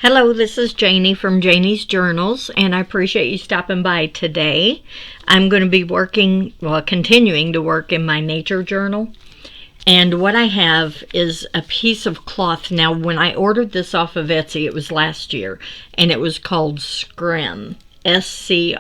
Hello, this is Janie from Janie's Journals, and I appreciate you stopping by today. I'm going to be continuing to work in my nature journal. And what I have is a piece of cloth. Now, when I ordered this off of Etsy, it was last year, and it was called Scrim, S-C-R-I-M.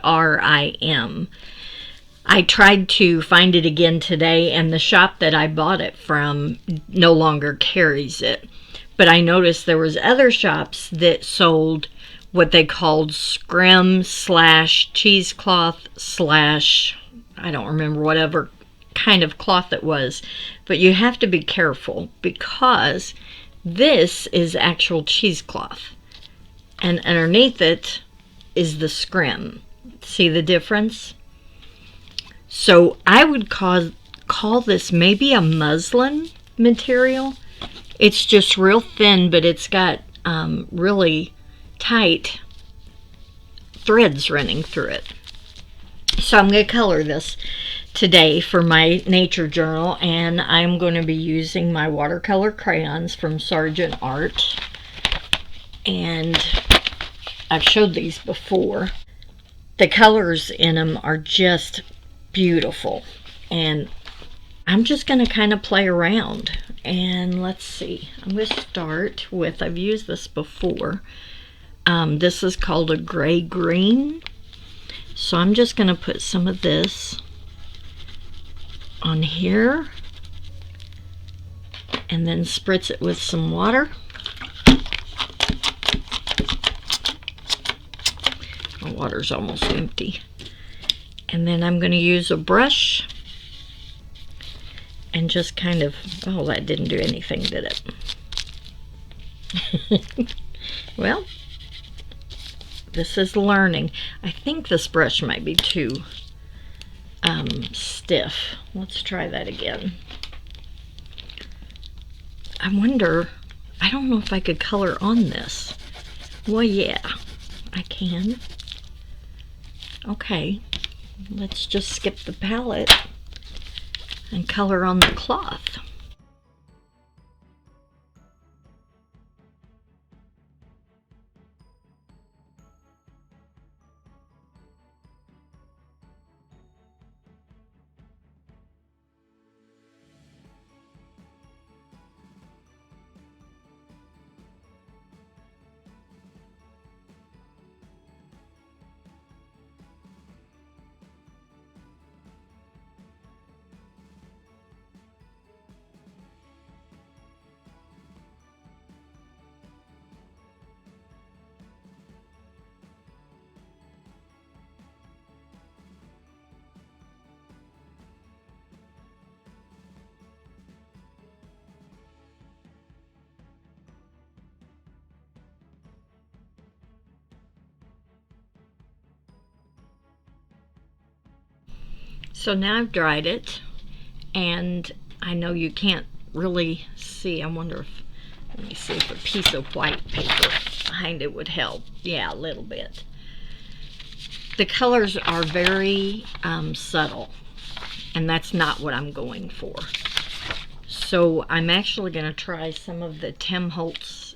I tried to find it again today, and the shop that I bought it from no longer carries it. But I noticed there was other shops that sold what they called scrim / cheesecloth / I don't remember whatever kind of cloth it was. But you have to be careful because this is actual cheesecloth. And underneath it is the scrim. See the difference? So I would call this maybe a muslin material. It's just real thin, but it's got really tight threads running through it. So I'm going to color this today for my nature journal, and I'm going to be using my watercolor crayons from Sargent Art. And I've showed these before. The colors in them are just beautiful, and I'm just going to kind of play around. And let's see, I'm going to start with, I've used this before. This is called a gray-green. So I'm just going to put some of this on here and then spritz it with some water. My water's almost empty. And then I'm going to use a brush and just kind of, oh, that didn't do anything, did it? Well, this is learning. I think this brush might be too stiff. Let's try that again. I wonder, I don't know if I could color on this. Well, yeah, I can. Okay, let's just skip the palette and color on the cloth. So now I've dried it, and I know you can't really see. I wonder if, let me see if a piece of white paper behind it would help. Yeah, a little bit. The colors are very subtle, and that's not what I'm going for. So I'm actually going to try some of the Tim Holtz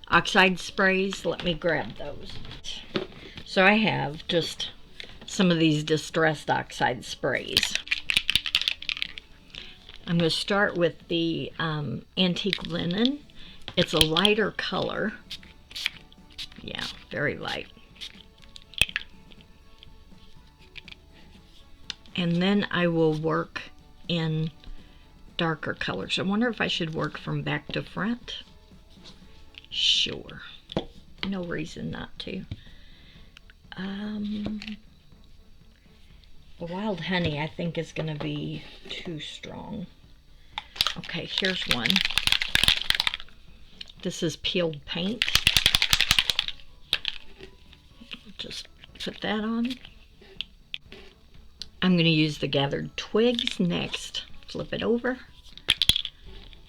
oxide sprays. Let me grab those. So I have just some of these distressed oxide sprays. I'm going to start with the antique linen. It's a lighter color. Yeah, very light. And then I will work in darker colors. I wonder if I should work from back to front. Sure. No reason not to. The wild honey, I think, is going to be too strong. Okay, here's one. This is peeled paint. Just put that on. I'm going to use the gathered twigs next. Flip it over.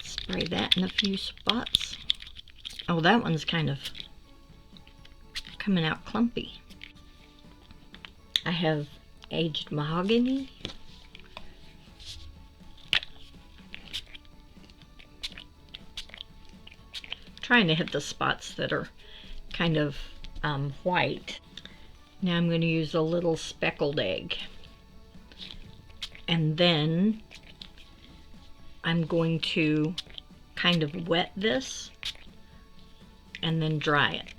Spray that in a few spots. Oh, that one's kind of coming out clumpy. I have aged mahogany. trying to hit the spots that are kind of white. Now I'm going to use a little speckled egg. And then I'm going to kind of wet this and then dry it.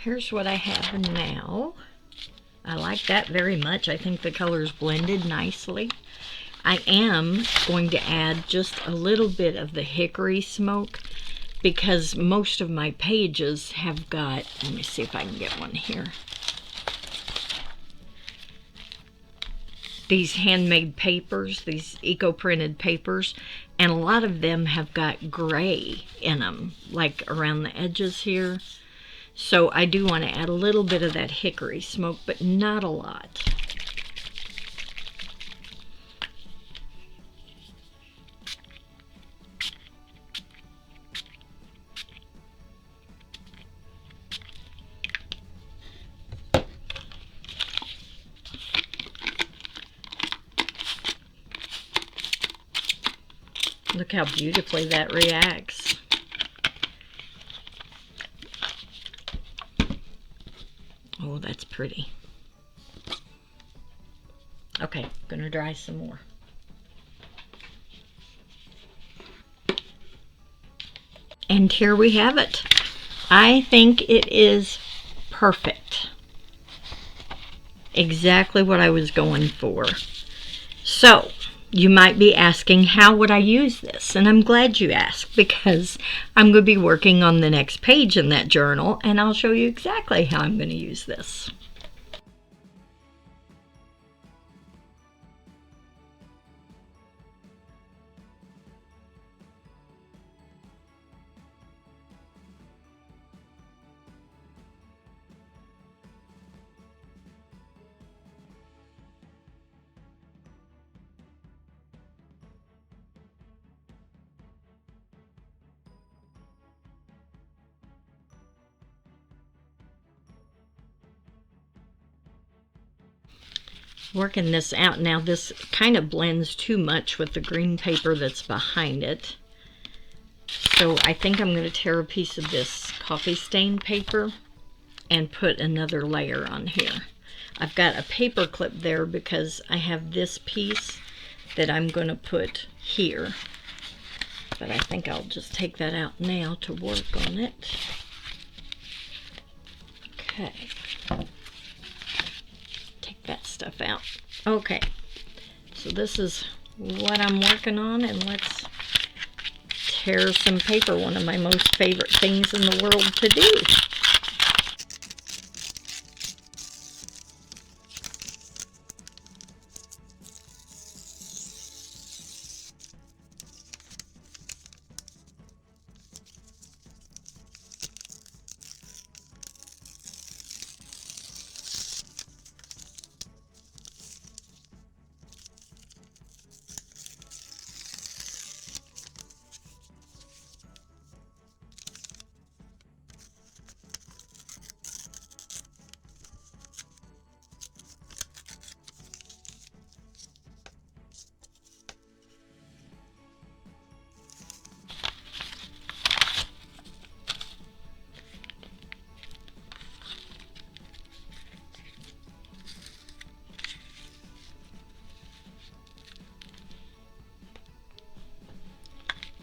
Here's what I have now. I like that very much. I think the colors blended nicely. I am going to add just a little bit of the hickory smoke because most of my pages have got, let me see if I can get one here. These handmade papers, these eco-printed papers, and a lot of them have got gray in them, like around the edges here. So I do want to add a little bit of that hickory smoke, but not a lot. Look how beautifully that reacts. Oh, that's pretty. Okay, I'm gonna dry some more. And here we have it. I think it is perfect. Exactly what I was going for. So, you might be asking, how would I use this? And I'm glad you asked, because I'm going to be working on the next page in that journal, and I'll show you exactly how I'm going to use this. Working this out now, this kind of blends too much with the green paper that's behind it. So I think I'm going to tear a piece of this coffee stain paper and put another layer on here. I've got a paper clip there because I have this piece that I'm going to put here. But I think I'll just take that out now to work on it. Okay. That stuff out. Okay, so this is what I'm working on, and let's tear some paper, one of my most favorite things in the world to do.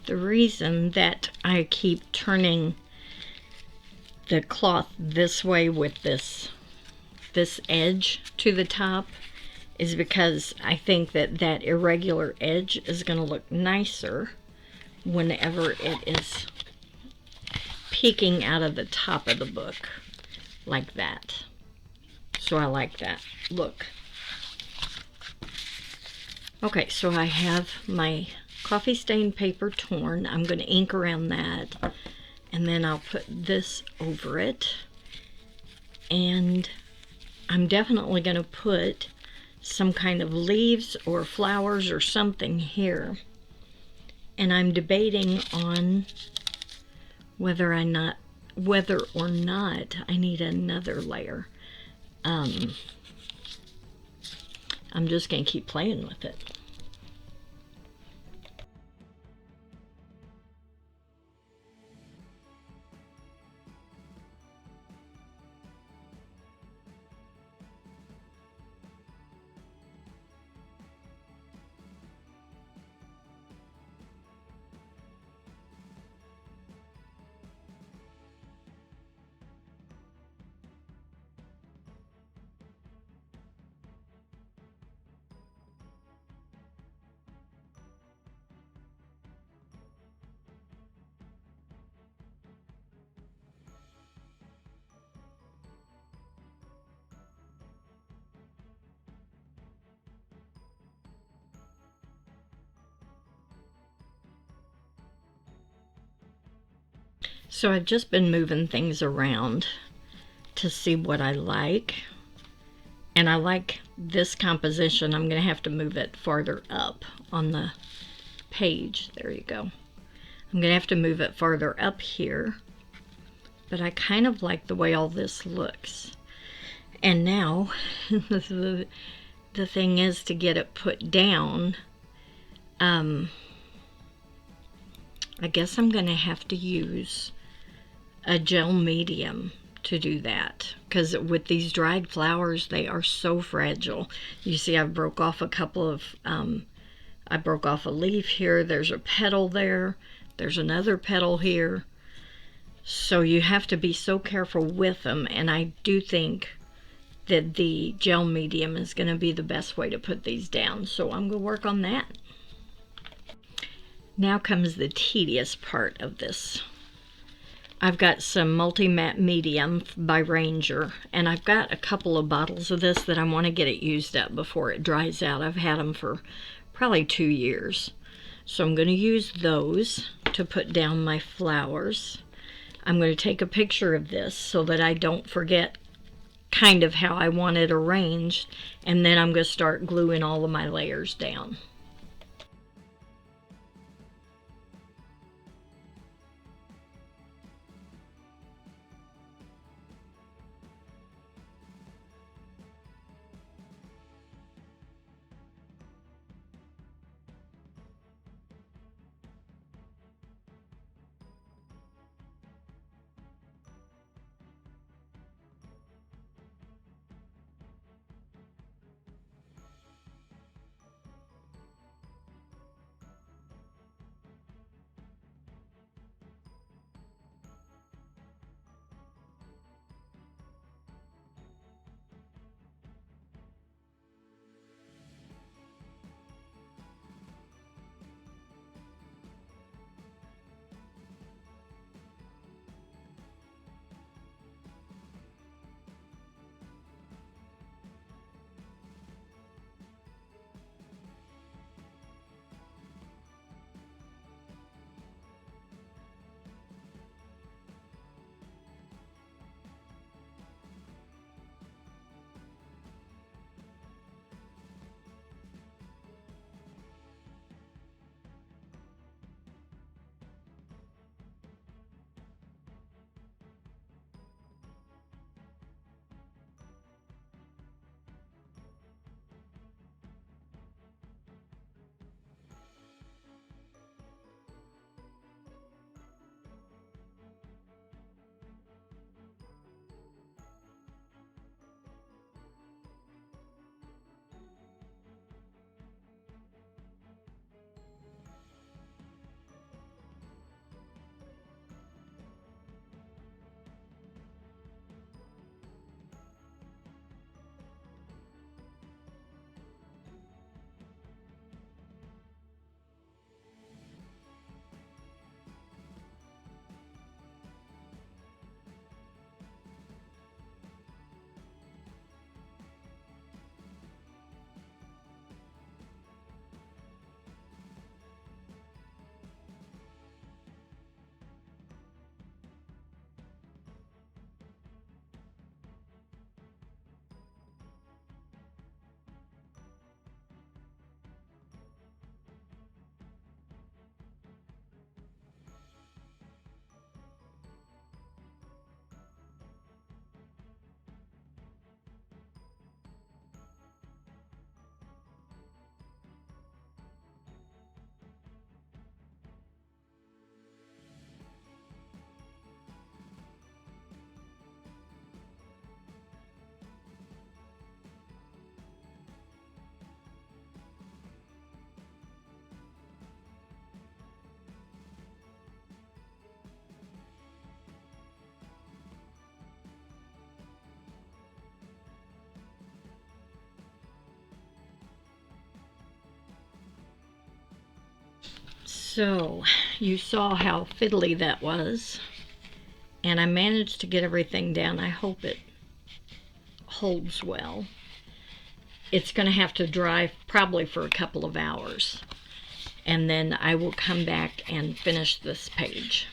The reason that I keep turning the cloth this way with this edge to the top is because I think that that irregular edge is going to look nicer whenever it is peeking out of the top of the book like that. So I like that look. Okay, so I have my coffee stained paper torn. I'm going to ink around that, and then I'll put this over it, and I'm definitely going to put some kind of leaves or flowers or something here, And I'm debating on whether or not I need another layer. I'm just going to keep playing with it. So I've just been moving things around to see what I like. And I like this composition. I'm going to have to move it farther up on the page. There you go. I'm going to have to move it farther up here. But I kind of like the way all this looks. And now, the thing is to get it put down. I guess I'm going to have to use a gel medium to do that, because with these dried flowers, they are so fragile. You see, I broke off a couple of I broke off a leaf here. There's a petal there. There's another petal here. So you have to be so careful with them, and I do think that the gel medium is going to be the best way to put these down. So I'm going to work on that. Now comes the tedious part of this. I've got some Multi-Matte Medium by Ranger, and I've got a couple of bottles of this that I want to get it used up before it dries out. I've had them for probably 2 years. So I'm going to use those to put down my flowers. I'm going to take a picture of this so that I don't forget kind of how I want it arranged, and then I'm going to start gluing all of my layers down. So you saw how fiddly that was, and I managed to get everything down. I hope it holds well. It's going to have to dry probably for a couple of hours, and then I will come back and finish this page.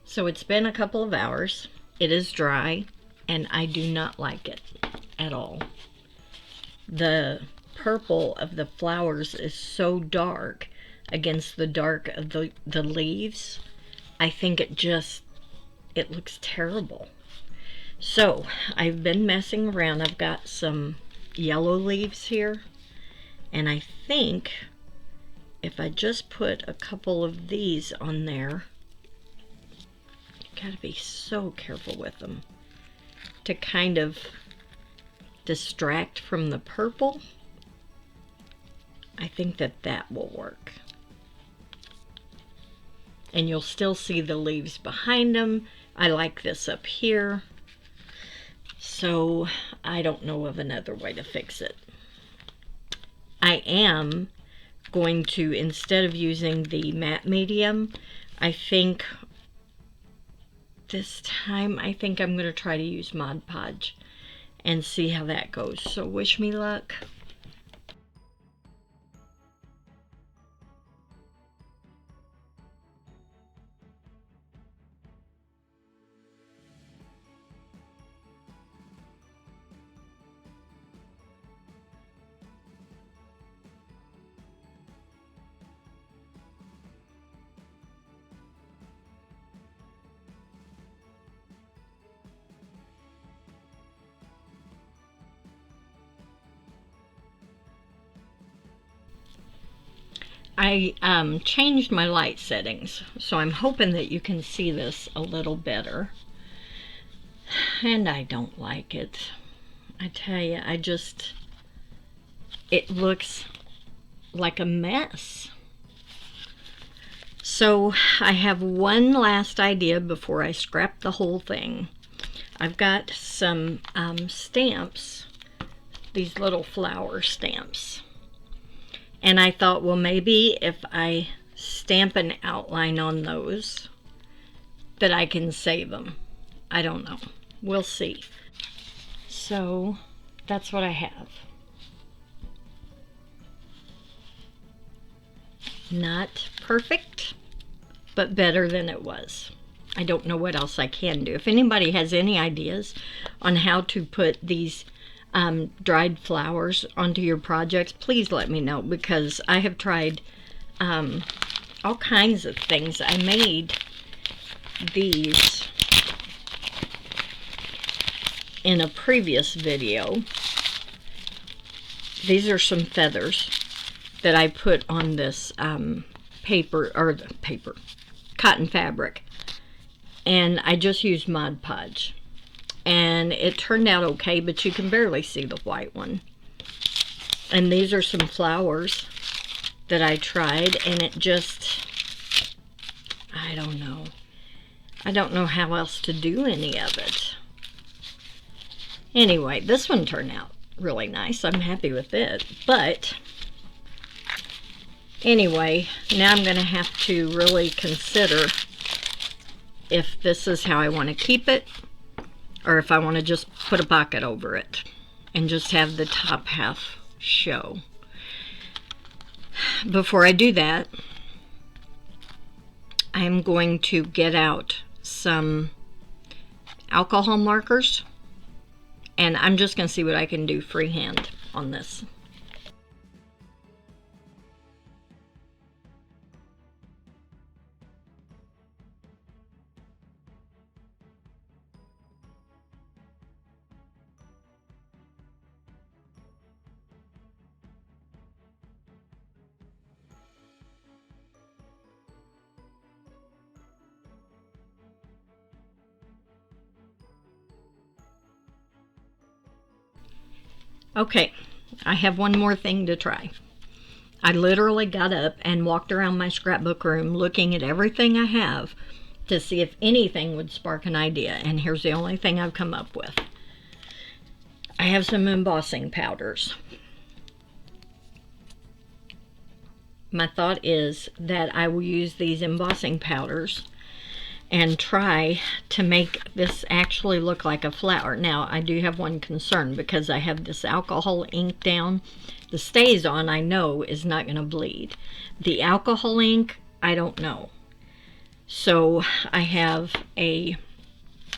So it's been a couple of hours. It is dry, and I do not like it at all. The purple of the flowers is so dark against the dark of the leaves. I think it looks terrible. So I've been messing around. I've got some yellow leaves here, and I think if I just put a couple of these on there, you gotta be so careful with them to kind of distract from the purple. I think that will work. And you'll still see the leaves behind them. I like this up here. So I don't know of another way to fix it. I am going to, instead of using the matte medium, I think this time I'm going to try to use Mod Podge and see how that goes. So wish me luck. I changed my light settings, so I'm hoping that you can see this a little better. And I don't like it. I tell you, it looks like a mess. So I have one last idea before I scrap the whole thing. I've got some stamps, these little flower stamps. And I thought, well, maybe if I stamp an outline on those, that I can save them. I don't know. We'll see. So that's what I have. Not perfect, but better than it was. I don't know what else I can do. If anybody has any ideas on how to put these dried flowers onto your projects, please let me know, because I have tried all kinds of things. I made these in a previous video. These are some feathers that I put on this cotton fabric, and I just used Mod Podge. And it turned out okay, but you can barely see the white one. And these are some flowers that I tried, and it just, I don't know. I don't know how else to do any of it. Anyway, this one turned out really nice. I'm happy with it. But anyway, now I'm going to have to really consider if this is how I want to keep it, or if I want to just put a pocket over it and just have the top half show. Before I do that, I'm going to get out some alcohol markers, and I'm just going to see what I can do freehand on this. Okay, I have one more thing to try. I literally got up and walked around my scrapbook room looking at everything I have to see if anything would spark an idea, and here's the only thing I've come up with. I have some embossing powders. my thought is that I will use these embossing powders and try to make this actually look like a flower. Now, I do have one concern because I have this alcohol ink down. The StazOn, I know, is not going to bleed. The alcohol ink, I don't know. So I have a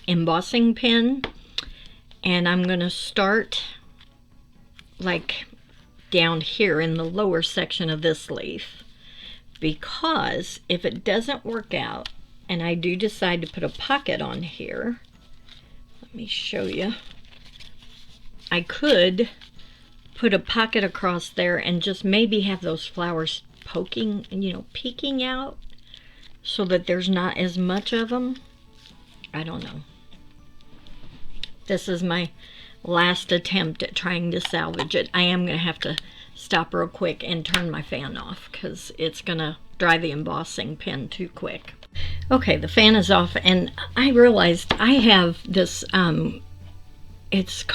embossing pen, and I'm going to start like down here in the lower section of this leaf, because if it doesn't work out and I do decide to put a pocket on here, let me show you. I could put a pocket across there and just maybe have those flowers poking, peeking out so that there's not as much of them. I don't know. This is my last attempt at trying to salvage it. I am going to have to stop real quick and turn my fan off because it's going to dry the embossing pen too quick. Okay, the fan is off, and I realized I have this, it's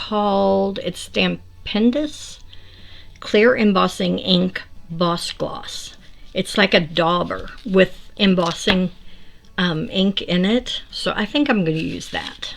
Stampendous Clear Embossing Ink Boss Gloss. It's like a dauber with embossing ink in it, so I think I'm going to use that.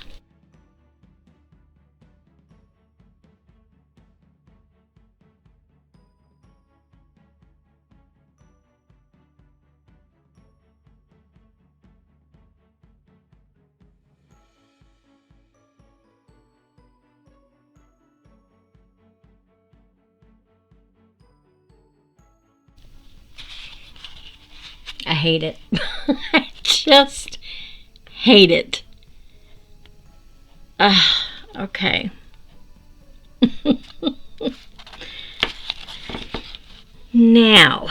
I hate it. I just hate it. Okay. Now,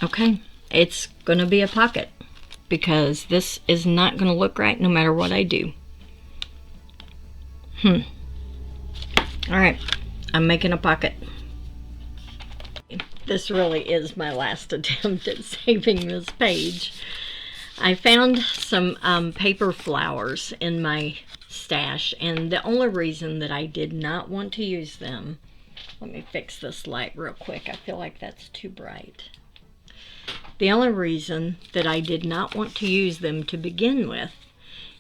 okay, it's going to be a pocket because this is not going to look right no matter what I do. All right. I'm making a pocket. This really is my last attempt at saving this page. I found some paper flowers in my stash, and the only reason that I did not want to use them, let me fix this light real quick. I feel like that's too bright. The only reason that I did not want to use them to begin with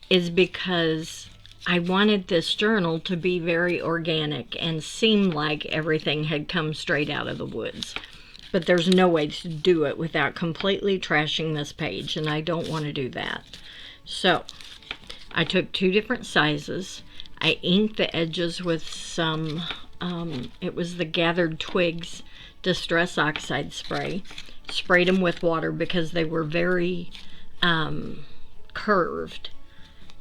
is because I wanted this journal to be very organic and seem like everything had come straight out of the woods. But there's no way to do it without completely trashing this page, and I don't want to do that. So, I took 2 different sizes. I inked the edges with some, it was the Gathered Twigs Distress Oxide spray. Sprayed them with water because they were very curved.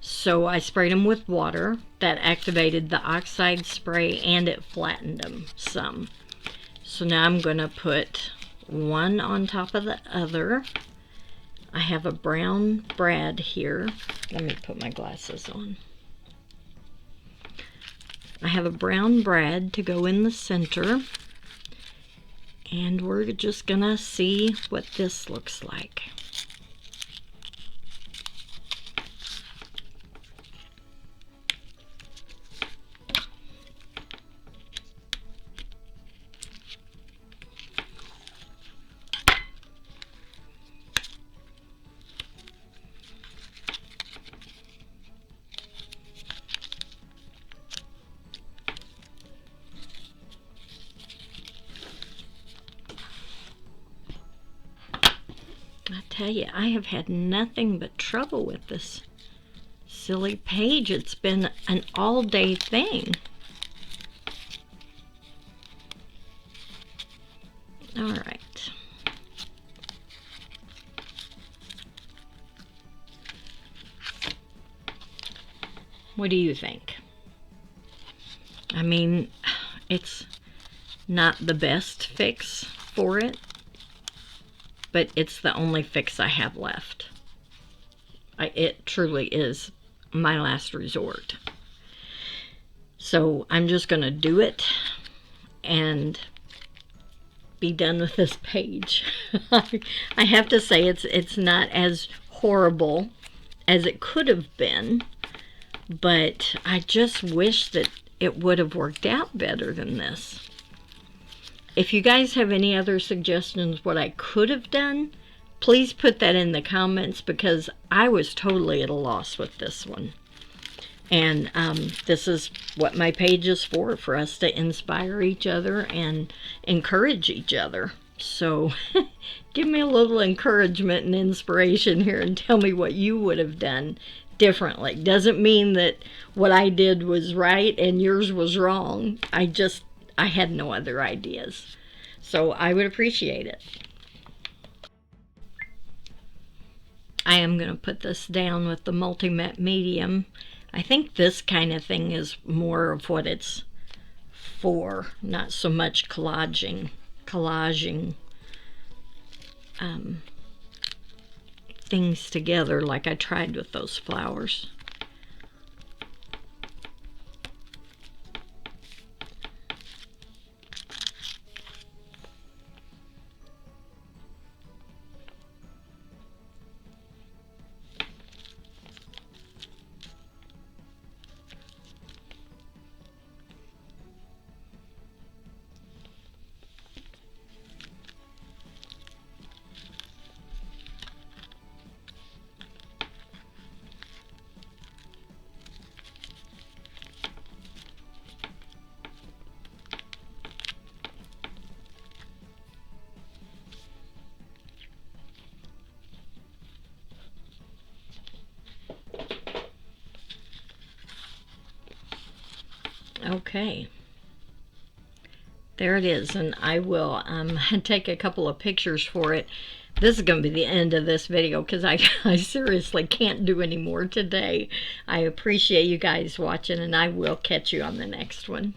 So I sprayed them with water. That activated the oxide spray and it flattened them some. So now I'm going to put one on top of the other. I have a brown brad here. Let me put my glasses on. I have a brown brad to go in the center. And we're just going to see what this looks like. I tell you, I have had nothing but trouble with this silly page. It's been an all-day thing. All right. What do you think? I mean, it's not the best fix for it, but it's the only fix I have left. It truly is my last resort. So I'm just going to do it and be done with this page. I have to say it's not as horrible as it could have been, but I just wish that it would have worked out better than this. If you guys have any other suggestions what I could have done, please put that in the comments, because I was totally at a loss with this one. And this is what my page is for us to inspire each other and encourage each other. So give me a little encouragement and inspiration here and tell me what you would have done differently. Doesn't mean that what I did was right and yours was wrong. I had no other ideas. So I would appreciate it. I am going to put this down with the multi-matte medium. I think this kind of thing is more of what it's for, not so much collaging things together like I tried with those flowers. Okay, there it is, and I will take a couple of pictures for it. This is going to be the end of this video because I seriously can't do any more today. I appreciate you guys watching, and I will catch you on the next one.